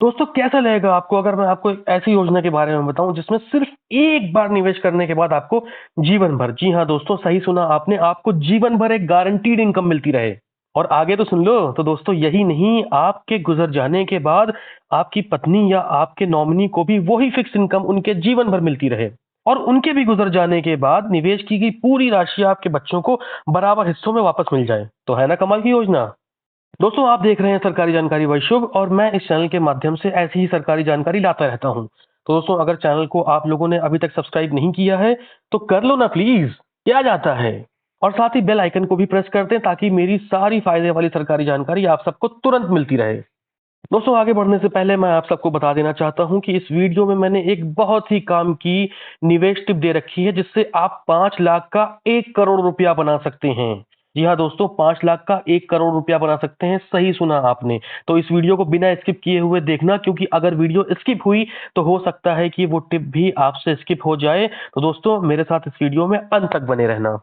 दोस्तों कैसा लगेगा आपको अगर मैं आपको एक ऐसी योजना के बारे में बताऊं जिसमें सिर्फ एक बार निवेश करने के बाद आपको जीवन भर, जी हाँ दोस्तों सही सुना आपने, आपको जीवन भर एक गारंटीड इनकम मिलती रहे। और आगे तो सुन लो, तो दोस्तों यही नहीं, आपके गुजर जाने के बाद आपकी पत्नी या आपके नॉमिनी को भी वही फिक्स इनकम उनके जीवन भर मिलती रहे। और उनके भी गुजर जाने के बाद निवेश की गई पूरी राशि आपके बच्चों को बराबर हिस्सों में वापस मिल जाए। तो है ना कमाल की योजना। दोस्तों आप देख रहे हैं सरकारी जानकारी बाय शुभ, और मैं इस चैनल के माध्यम से ऐसी ही सरकारी जानकारी लाता रहता हूं। तो दोस्तों अगर चैनल को आप लोगों ने अभी तक सब्सक्राइब नहीं किया है तो कर लो ना प्लीज, क्या जाता है। और साथ ही बेल आइकन को भी प्रेस कर दें ताकि मेरी सारी फायदे वाली सरकारी जानकारी आप सबको तुरंत मिलती रहे। दोस्तों आगे बढ़ने से पहले मैं आप सबको बता देना चाहता हूं कि इस वीडियो में मैंने एक बहुत ही काम की निवेश टिप दे रखी है जिससे आप 5 लाख का 1 करोड़ रुपया बना सकते हैं। जी हाँ दोस्तों, 5 लाख का 1 करोड़ रुपया बना सकते हैं, सही सुना आपने। तो इस वीडियो को बिना स्किप किए हुए देखना, क्योंकि अगर वीडियो स्किप हुई तो हो सकता है कि वो टिप भी आपसे स्किप हो जाए। तो दोस्तों मेरे साथ इस वीडियो में अंत तक बने रहना।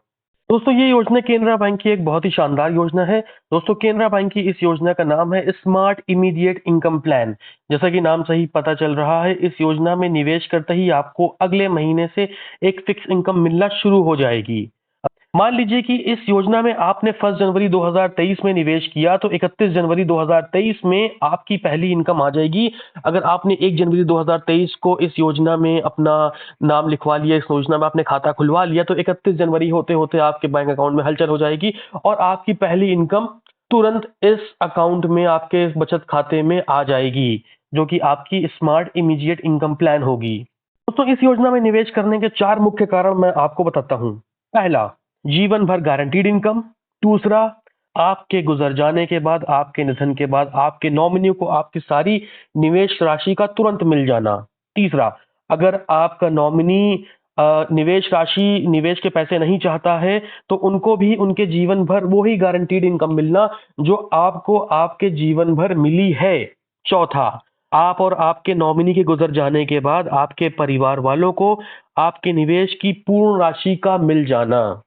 दोस्तों ये योजना केनरा बैंक की एक बहुत ही शानदार योजना है। दोस्तों केनरा बैंक की इस योजना का नाम है स्मार्ट इमीडिएट इनकम प्लान। जैसा कि नाम से ही पता चल रहा है, इस योजना में निवेश करते ही आपको अगले महीने से एक फिक्स इनकम मिलना शुरू हो जाएगी। मान लीजिए कि इस योजना में आपने 1 जनवरी 2023 में निवेश किया तो 31 जनवरी 2023 में आपकी पहली इनकम आ जाएगी। अगर आपने 1 जनवरी 2023 को इस योजना में अपना नाम लिखवा लिया, इस योजना में आपने खाता खुलवा लिया, तो 31 जनवरी होते होते आपके बैंक अकाउंट में हलचल हो जाएगी और आपकी पहली इनकम तुरंत इस अकाउंट में, आपके इस बचत खाते में आ जाएगी, जो कि आपकी स्मार्ट इमीडिएट इनकम प्लान होगी। दोस्तों इस योजना में निवेश करने के 4 मुख्य कारण मैं आपको बताता हूं। पहला, जीवन भर गारंटीड इनकम। दूसरा, आपके गुजर जाने के बाद, आपके निधन के बाद आपके नॉमिनी को आपकी सारी निवेश राशि का तुरंत मिल जाना। तीसरा, अगर आपका नॉमिनी निवेश राशि, निवेश के पैसे नहीं चाहता है तो उनको भी उनके जीवन भर वही गारंटीड इनकम मिलना जो आपको आपके जीवन भर मिली है। चौथा, आप और आपके नॉमिनी के गुजर जाने के बाद आपके परिवार वालों को आपके निवेश की पूर्ण राशि का मिल जाना।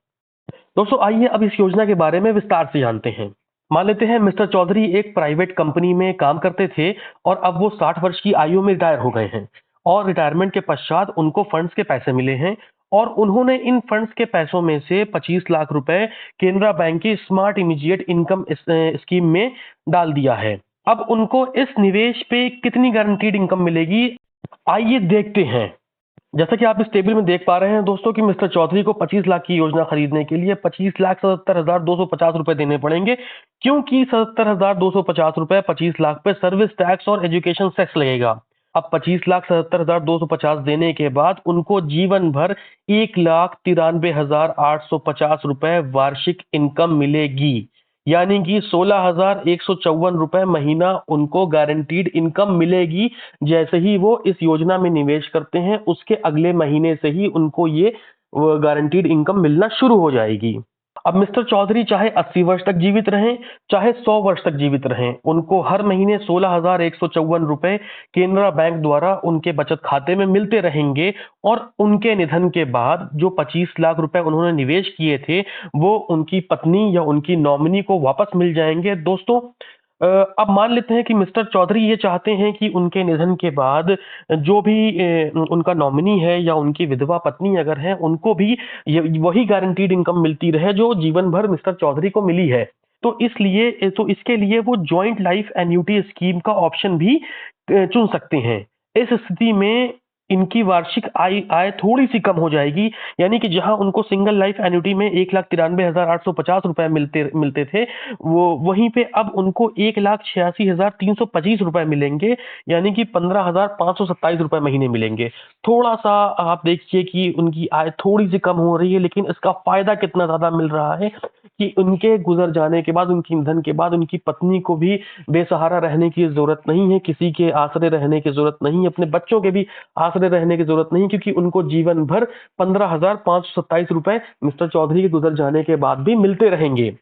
दोस्तों आइए अब इस योजना के बारे में विस्तार से जानते हैं। मान लेते हैं मिस्टर चौधरी एक प्राइवेट कंपनी में काम करते थे और अब वो 60 वर्ष की आयु में रिटायर हो गए हैं, और रिटायरमेंट के पश्चात उनको फंड्स के पैसे मिले हैं, और उन्होंने इन फंड्स के पैसों में से 25 लाख रुपए केनरा बैंक की स्मार्ट इमीडिएट इनकम स्कीम में डाल दिया है। अब उनको इस निवेश पे कितनी गारंटीड इनकम मिलेगी, आइए देखते हैं। जैसा कि आप इस टेबल में देख पा रहे हैं दोस्तों कि मिस्टर चौधरी को 25 लाख की योजना खरीदने के लिए 25,77,250 रुपए देने पड़ेंगे, क्योंकि 77,250 रुपए 25 लाख पे सर्विस टैक्स और एजुकेशन टैक्स लगेगा। अब 25,77,250 देने के बाद उनको जीवन भर 1,93,850 रुपए वार्षिक इनकम मिलेगी, यानी कि 16,154 रुपए महीना उनको गारंटीड इनकम मिलेगी। जैसे ही वो इस योजना में निवेश करते हैं उसके अगले महीने से ही उनको ये गारंटीड इनकम मिलना शुरू हो जाएगी। अब मिस्टर चौधरी चाहे 80 वर्ष तक जीवित रहें, चाहे 100 वर्ष तक जीवित रहें, उनको हर महीने 16,154 रुपए केनरा बैंक द्वारा उनके बचत खाते में मिलते रहेंगे, और उनके निधन के बाद जो 25 लाख रुपए उन्होंने निवेश किए थे वो उनकी पत्नी या उनकी नॉमिनी को वापस मिल जाएंगे। दोस्तों अब मान लेते हैं कि मिस्टर चौधरी ये चाहते हैं कि उनके निधन के बाद जो भी उनका नॉमिनी है या उनकी विधवा पत्नी अगर है, उनको भी वही गारंटीड इनकम मिलती रहे जो जीवन भर मिस्टर चौधरी को मिली है। तो इसके लिए वो जॉइंट लाइफ एन्युटी स्कीम का ऑप्शन भी चुन सकते हैं। इस स्थिति में इनकी वार्षिक आय आय थोड़ी सी कम हो जाएगी, यानी कि जहां उनको सिंगल लाइफ एन्युटी में 1,93,850 रुपए मिलते मिलते थे, वो वहीं पे अब उनको 1,86,325 रुपए मिलेंगे, यानी कि 15,527 रुपए महीने मिलेंगे। थोड़ा सा आप देखिए कि उनकी आय थोड़ी सी कम हो रही है, लेकिन इसका फायदा कितना ज्यादा मिल रहा है कि उनके गुजर जाने के बाद, उनकी निधन के बाद उनकी पत्नी को भी बेसहारा रहने की जरूरत नहीं है, किसी के आसरे रहने की जरूरत नहीं है, अपने बच्चों के भी आसरे रहने की जरूरत नहीं, क्योंकि उनको जीवन भर 15,527 रुपए मिस्टर चौधरी के गुजर जाने के बाद भी मिलते रहेंगे।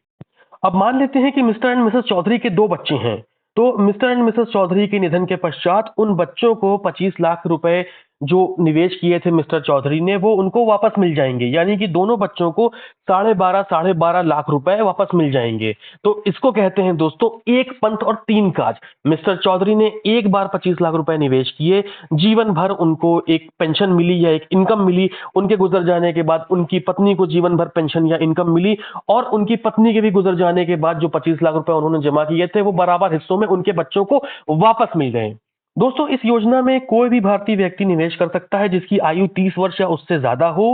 अब मान लेते हैं कि मिस्टर एंड मिसेस चौधरी के 2 बच्चे हैं, तो मिस्टर एंड मिसेस चौधरी के निधन के पश्चात उन बच्चों को 25 लाख रुपए जो निवेश किए थे मिस्टर चौधरी ने वो उनको वापस मिल जाएंगे, यानी कि दोनों बच्चों को 12.5 लाख रुपए वापस मिल जाएंगे। तो इसको कहते हैं दोस्तों एक पंथ और तीन काज। मिस्टर चौधरी ने एक बार 25 लाख रुपए निवेश किए, जीवन भर उनको एक पेंशन मिली या एक इनकम मिली, उनके गुजर जाने के बाद उनकी पत्नी को जीवन भर पेंशन या इनकम मिली, और उनकी पत्नी के भी गुजर जाने के बाद जो 25 लाख रुपए उन्होंने जमा किए थे वो बराबर हिस्सों में उनके बच्चों को वापस मिल गए। दोस्तों इस योजना में कोई भी भारतीय व्यक्ति निवेश कर सकता है जिसकी आयु 30 वर्ष या उससे ज्यादा हो।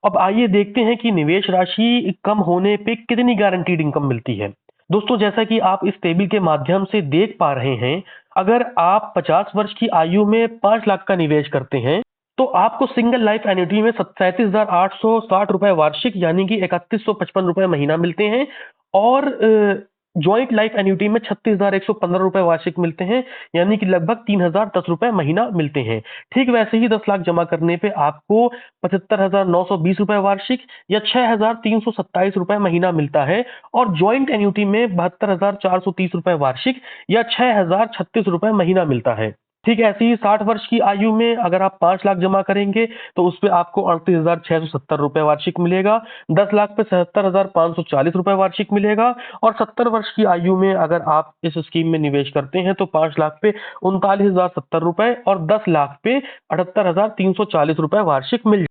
अब आइए देखते हैं कि निवेश राशि कम होने पे कितनी गारंटीड इनकम मिलती है। दोस्तों जैसा कि आप इस टेबल के माध्यम से देख पा रहे हैं, अगर आप 50 वर्ष की आयु में 5 लाख का निवेश करते हैं तो आपको सिंगल लाइफ एन्युटी में 37,860 रुपए वार्षिक यानी कि 3155 रुपए महीना मिलते हैं, और ज्वाइंट लाइफ एन्युटी में 36,115 रुपए वार्षिक मिलते हैं, यानी कि लगभग 3,010 रुपए महीना मिलते हैं। ठीक वैसे ही 10 लाख जमा करने पे आपको 75,920 रुपए वार्षिक या 6,327 रुपए महीना मिलता है, और ज्वाइंट एन्युटी में 72,430 रुपए वार्षिक या 6,036 रुपए महीना मिलता है। ठीक ऐसे ही 60 वर्ष की आयु में अगर आप 5 लाख जमा करेंगे तो उस पे आपको 38,670 रुपए वार्षिक मिलेगा, 10 लाख पे 77,540 रुपए वार्षिक मिलेगा, और 70 वर्ष की आयु में अगर आप इस स्कीम में निवेश करते हैं तो 5 लाख पे 39,070 रुपए और 10 लाख पे 78,340 रुपए वार्षिक मिल।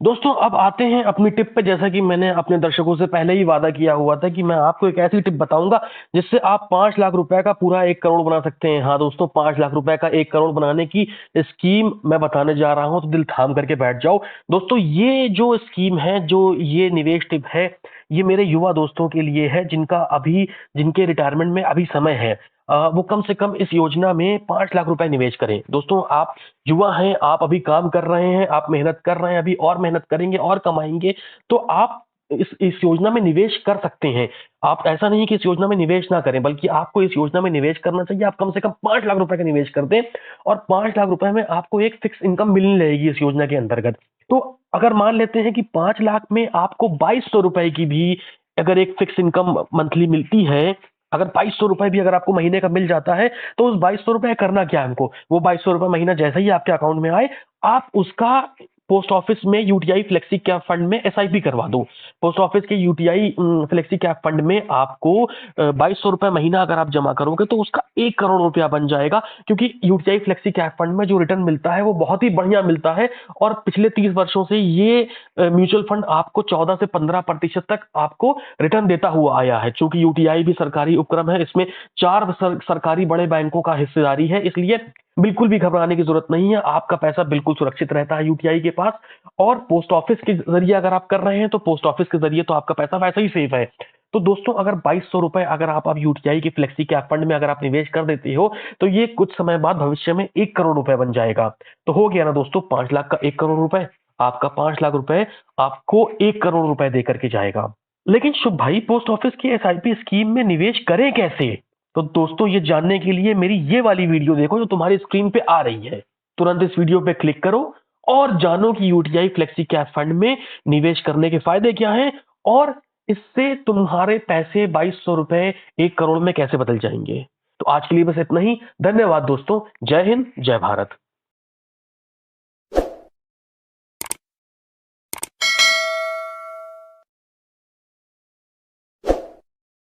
दोस्तों अब आते हैं अपनी टिप पे। जैसा कि मैंने अपने दर्शकों से पहले ही वादा किया हुआ था कि मैं आपको एक ऐसी टिप बताऊंगा जिससे आप 5 लाख रुपए का पूरा 1 करोड़ बना सकते हैं। हाँ दोस्तों, 5 लाख रुपए का 1 करोड़ बनाने की स्कीम मैं बताने जा रहा हूं, तो दिल थाम करके बैठ जाओ। दोस्तों ये जो स्कीम है, जो ये निवेश टिप है, ये मेरे युवा दोस्तों के लिए है जिनके रिटायरमेंट में अभी समय है। वो कम से कम इस योजना में 5 लाख रुपए निवेश करें। दोस्तों आप युवा हैं, आप अभी काम कर रहे हैं, आप मेहनत कर रहे हैं, अभी और मेहनत करेंगे और कमाएंगे, तो आप इस योजना में निवेश कर सकते हैं। आप ऐसा नहीं कि इस योजना में निवेश ना करें, बल्कि आपको इस योजना में निवेश करना चाहिए। आप कम से कम 5 लाख रुपए का निवेश कर दें, और 5 लाख रुपए में आपको एक फिक्स इनकम मिलने लगेगी इस योजना के अंतर्गत। तो अगर मान लेते हैं कि 5 लाख में आपको 2200 रुपए की भी अगर एक फिक्स इनकम मंथली मिलती है, अगर 2200 रुपए भी अगर आपको महीने का मिल जाता है, तो उस 2200 रुपए करना क्या है हमको, वो 2200 रुपए महीना जैसे ही आपके अकाउंट में आए, आप उसका पोस्ट ऑफिस में यूटीआई फ्लेक्सी कैप फंड में एसआईपी करवा दो। पोस्ट ऑफिस के यूटीआई फ्लेक्सी कैप फंड में आपको 2200 रुपए महीना अगर आप जमा करोगे तो उसका 1 करोड़ रुपया बन जाएगा, क्योंकि यूटीआई फ्लेक्सी कैप फंड में जो रिटर्न मिलता है वो बहुत ही बढ़िया मिलता है। और पिछले 30 वर्षों से ये म्यूचुअल फंड आपको 14 से 15% तक आपको रिटर्न देता हुआ आया है। चूंकि यूटीआई भी सरकारी उपक्रम है, इसमें 4 सरकारी बड़े बैंकों का हिस्सेदारी है, इसलिए बिल्कुल भी घबराने की जरूरत नहीं है। आपका पैसा बिल्कुल सुरक्षित रहता है यूटीआई के पास। और पोस्ट ऑफिस के जरिए अगर आप कर रहे हैं तो पोस्ट ऑफिस के जरिए तो आपका पैसा वैसे ही सेफ है। तो दोस्तों अगर 2200 रुपए अगर आप अब यूटीआई की फ्लेक्सी कैप फंड में अगर आप निवेश कर देते हो, तो ये कुछ समय बाद भविष्य में 1 करोड़ रुपए बन जाएगा। तो हो गया ना दोस्तों, 5 लाख का 1 करोड़ रुपए, आपका 5 लाख रुपए आपको 1 करोड़ रुपए दे करके जाएगा। लेकिन शुभ भाई, पोस्ट ऑफिस की एसआईपी स्कीम में निवेश करें कैसे? तो दोस्तों ये जानने के लिए मेरी ये वाली वीडियो देखो जो तुम्हारी स्क्रीन पे आ रही है। तुरंत इस वीडियो पे क्लिक करो और जानो कि यूटीआई फ्लेक्सी कैप फंड में निवेश करने के फायदे क्या हैं, और इससे तुम्हारे पैसे 2200 रुपए 1 करोड़ में कैसे बदल जाएंगे। तो आज के लिए बस इतना ही। धन्यवाद दोस्तों। जय हिंद, जय भारत।